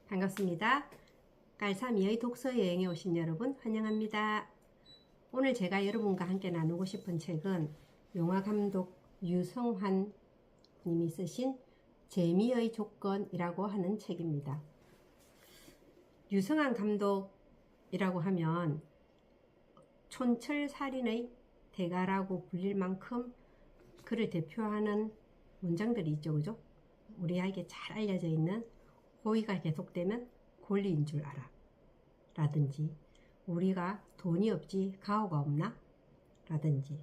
반갑습니다. 깔삼이의 독서 여행에 오신 여러분 환영합니다. 오늘 제가 여러분과 함께 나누고 싶은 책은 영화감독 유성환 님이 쓰신 재미의 조건이라고 하는 책입니다. 유성환 감독이라고 하면 촌철살인의 대가라고 불릴 만큼 그를 대표하는 문장들이 있죠, 그죠? 우리에게 잘 알려져 있는 호의가 계속되면 권리인 줄 알아 라든지, 우리가 돈이 없지 가오가 없나 라든지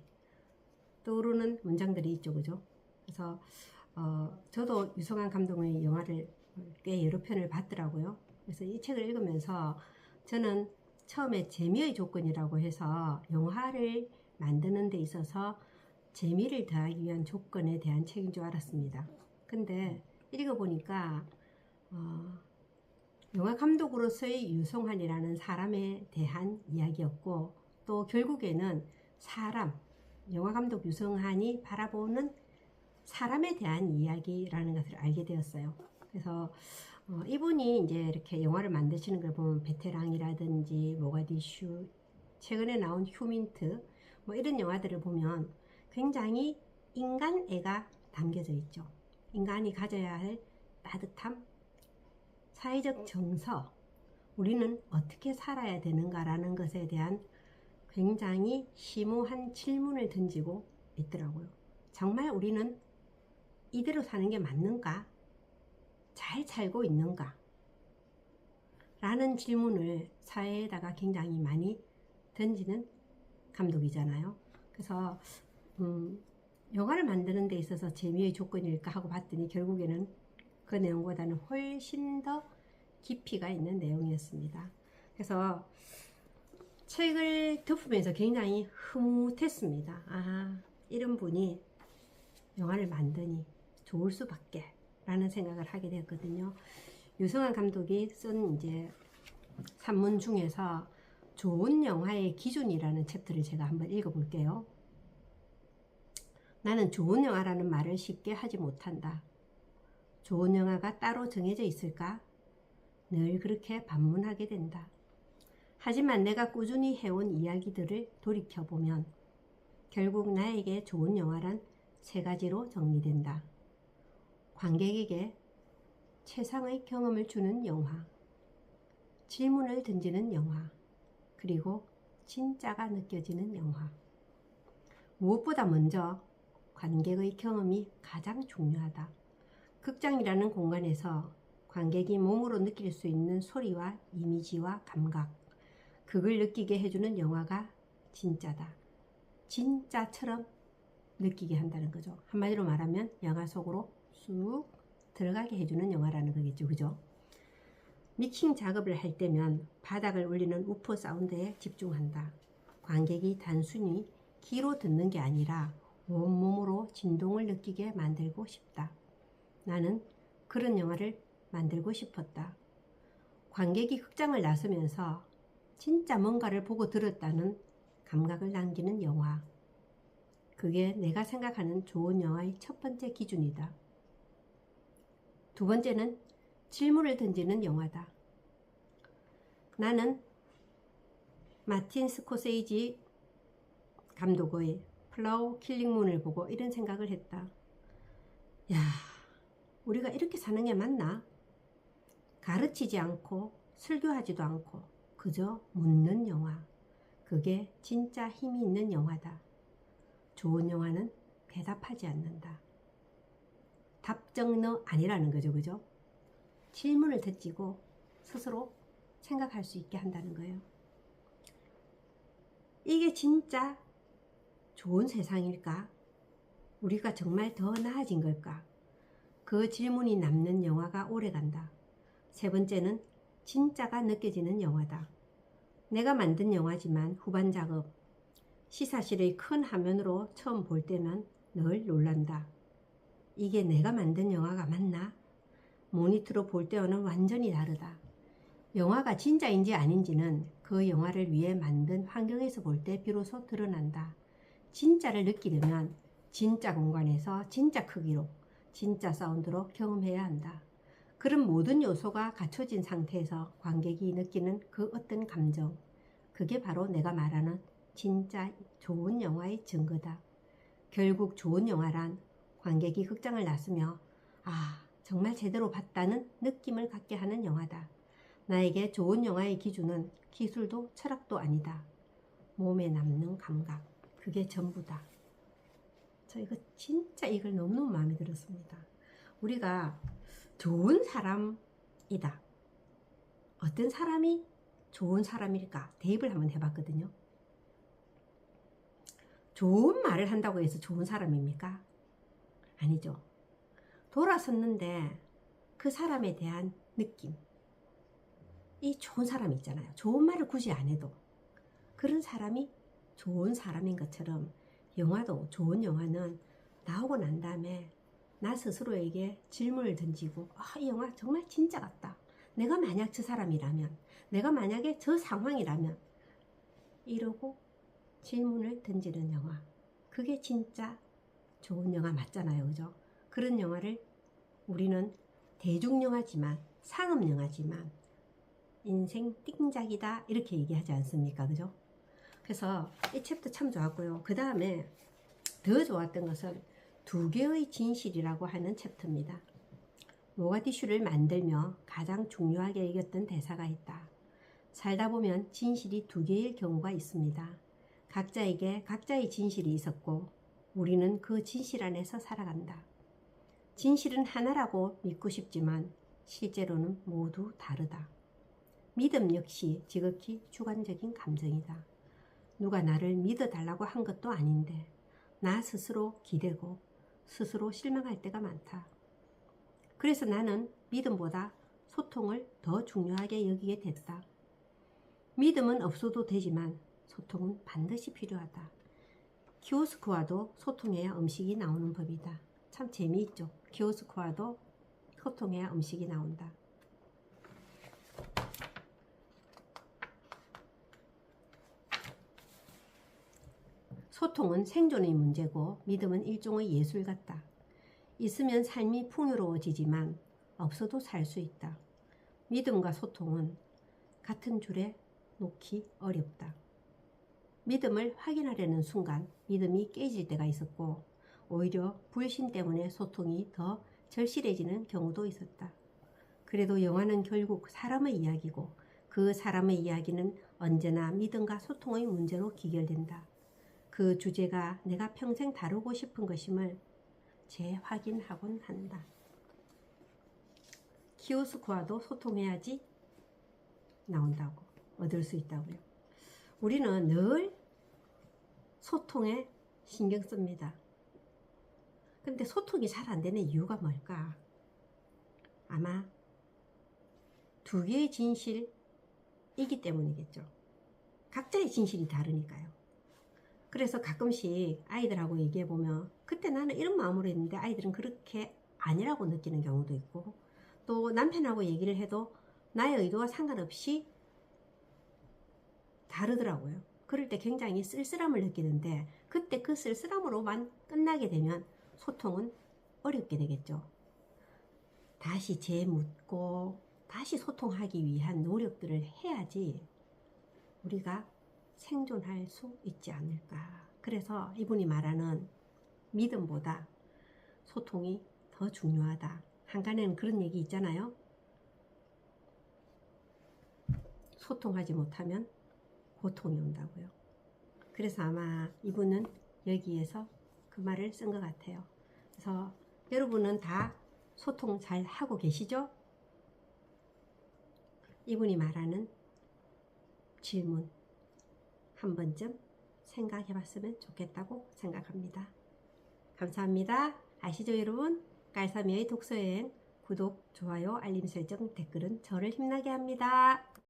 떠오르는 문장들이 있죠, 그죠? 그래서 저도 유성환 감독의 영화를 꽤 여러 편을 봤더라고요. 그래서 이 책을 읽으면서 저는 처음에 재미의 조건이라고 해서 영화를 만드는 데 있어서 재미를 더하기 위한 조건에 대한 책인 줄 알았습니다. 근데 읽어보니까 영화 감독으로서의 유성환이라는 사람에 대한 이야기였고, 또 결국에는 영화 감독 유성환이 바라보는 사람에 대한 이야기라는 것을 알게 되었어요. 그래서 이분이 이제 이렇게 영화를 만드시는 걸 보면 베테랑이라든지 모가디슈, 최근에 나온 휴민트 뭐 이런 영화들을 보면 굉장히 인간애가 담겨져 있죠. 인간이 가져야 할 따뜻함, 사회적 정서, 우리는 어떻게 살아야 되는가라는 것에 대한 굉장히 심오한 질문을 던지고 있더라고요. 정말 우리는 이대로 사는 게 맞는가? 잘 살고 있는가? 라는 질문을 사회에다가 굉장히 많이 던지는 감독이잖아요. 그래서 영화를 만드는 데 있어서 재미의 조건일까 하고 봤더니 결국에는 그 내용보다는 훨씬 더 깊이가 있는 내용이었습니다. 그래서 책을 덮으면서 굉장히 흐뭇했습니다. 이런 분이 영화를 만드니 좋을 수밖에 라는 생각을 하게 되었거든요. 유성환 감독이 쓴 이제 산문 중에서 좋은 영화의 기준이라는 챕터를 제가 한번 읽어볼게요. 나는 좋은 영화라는 말을 쉽게 하지 못한다. 좋은 영화가 따로 정해져 있을까? 늘 그렇게 반문하게 된다. 하지만 내가 꾸준히 해온 이야기들을 돌이켜보면 결국 나에게 좋은 영화란 세 가지로 정리된다. 관객에게 최상의 경험을 주는 영화, 질문을 던지는 영화, 그리고 진짜가 느껴지는 영화. 무엇보다 먼저 관객의 경험이 가장 중요하다. 극장이라는 공간에서 관객이 몸으로 느낄 수 있는 소리와 이미지와 감각, 그걸 느끼게 해주는 영화가 진짜다. 진짜처럼 느끼게 한다는 거죠. 한마디로 말하면 영화 속으로 쑥 들어가게 해주는 영화라는 거겠죠, 그죠? 믹싱 작업을 할 때면 바닥을 울리는 우퍼 사운드에 집중한다. 관객이 단순히 귀로 듣는 게 아니라 온몸으로 진동을 느끼게 만들고 싶다. 나는 그런 영화를 만들고 싶었다. 관객이 극장을 나서면서 진짜 뭔가를 보고 들었다는 감각을 남기는 영화. 그게 내가 생각하는 좋은 영화의 첫 번째 기준이다. 두 번째는 질문을 던지는 영화다. 나는 마틴 스코세이지 감독의 플라워 킬링문을 보고 이런 생각을 했다. 야, 우리가 이렇게 사는 게 맞나? 가르치지 않고 설교하지도 않고 그저 묻는 영화. 그게 진짜 힘이 있는 영화다. 좋은 영화는 대답하지 않는다. 답정너 아니라는 거죠, 그죠? 질문을 던지고 스스로 생각할 수 있게 한다는 거예요. 이게 진짜 좋은 세상일까? 우리가 정말 더 나아진 걸까? 그 질문이 남는 영화가 오래간다. 세 번째는 진짜가 느껴지는 영화다. 내가 만든 영화지만 후반 작업, 시사실의 큰 화면으로 처음 볼 때는 늘 놀란다. 이게 내가 만든 영화가 맞나? 모니터로 볼 때와는 완전히 다르다. 영화가 진짜인지 아닌지는 그 영화를 위해 만든 환경에서 볼 때 비로소 드러난다. 진짜를 느끼려면 진짜 공간에서 진짜 크기로 진짜 사운드로 경험해야 한다. 그런 모든 요소가 갖춰진 상태에서 관객이 느끼는 그 어떤 감정, 그게 바로 내가 말하는 진짜 좋은 영화의 증거다. 결국 좋은 영화란 관객이 극장을 나서며 정말 제대로 봤다는 느낌을 갖게 하는 영화다. 나에게 좋은 영화의 기준은 기술도 철학도 아니다. 몸에 남는 감각, 그게 전부다. 저 이거 진짜 이걸 너무너무 마음에 들었습니다. 우리가 좋은 사람이다. 어떤 사람이 좋은 사람일까? 대입을 한번 해봤거든요. 좋은 말을 한다고 해서 좋은 사람입니까? 아니죠. 돌아섰는데 그 사람에 대한 느낌, 이 좋은 사람이 있잖아요. 좋은 말을 굳이 안 해도 그런 사람이 좋은 사람인 것처럼 영화도, 좋은 영화는 나오고 난 다음에 나 스스로에게 질문을 던지고 이 영화 정말 진짜 같다. 내가 만약 저 사람이라면, 내가 만약에 저 상황이라면 이러고 질문을 던지는 영화, 그게 진짜 좋은 영화 맞잖아요. 그죠? 그런 영화를 우리는 대중영화지만, 상업영화지만 인생 띵작이다 이렇게 얘기하지 않습니까? 그죠? 그래서 이 챕터 참 좋았고요. 그 다음에 더 좋았던 것은 두 개의 진실이라고 하는 챕터입니다. 모가디슈를 만들며 가장 중요하게 여겼던 대사가 있다. 살다 보면 진실이 두 개일 경우가 있습니다. 각자에게 각자의 진실이 있었고 우리는 그 진실 안에서 살아간다. 진실은 하나라고 믿고 싶지만 실제로는 모두 다르다. 믿음 역시 지극히 주관적인 감정이다. 누가 나를 믿어달라고 한 것도 아닌데 나 스스로 기대고 스스로 실망할 때가 많다. 그래서 나는 믿음보다 소통을 더 중요하게 여기게 됐다. 믿음은 없어도 되지만 소통은 반드시 필요하다. 키오스크와도 소통해야 음식이 나오는 법이다. 참 재미있죠. 키오스크와도 소통해야 음식이 나온다. 소통은 생존의 문제고 믿음은 일종의 예술 같다. 있으면 삶이 풍요로워지지만 없어도 살 수 있다. 믿음과 소통은 같은 줄에 놓기 어렵다. 믿음을 확인하려는 순간 믿음이 깨질 때가 있었고 오히려 불신 때문에 소통이 더 절실해지는 경우도 있었다. 그래도 영화는 결국 사람의 이야기고 그 사람의 이야기는 언제나 믿음과 소통의 문제로 귀결된다. 그 주제가 내가 평생 다루고 싶은 것임을 재확인하곤 한다. 키오스크와도 소통해야지 나온다고, 얻을 수 있다고요. 우리는 늘 소통에 신경 씁니다. 근데 소통이 잘 안 되는 이유가 뭘까? 아마 두 개의 진실이기 때문이겠죠. 각자의 진실이 다르니까요. 그래서 가끔씩 아이들하고 얘기해보면 그때 나는 이런 마음으로 했는데 아이들은 그렇게 아니라고 느끼는 경우도 있고 또 남편하고 얘기를 해도 나의 의도와 상관없이 다르더라고요. 그럴 때 굉장히 쓸쓸함을 느끼는데 그때 그 쓸쓸함으로만 끝나게 되면 소통은 어렵게 되겠죠. 다시 재묻고 다시 소통하기 위한 노력들을 해야지 우리가 생존할 수 있지 않을까. 그래서 이분이 말하는 믿음보다 소통이 더 중요하다. 한간에는 그런 얘기 있잖아요. 소통하지 못하면 고통이 온다고요. 그래서 아마 이분은 여기에서 그 말을 쓴 것 같아요. 그래서 여러분은 다 소통 잘 하고 계시죠? 이분이 말하는 질문 한 번쯤 생각해 봤으면 좋겠다고 생각합니다. 감사합니다. 아시죠 여러분? 깔사미의 독서여행 구독, 좋아요, 알림 설정, 댓글은 저를 힘나게 합니다.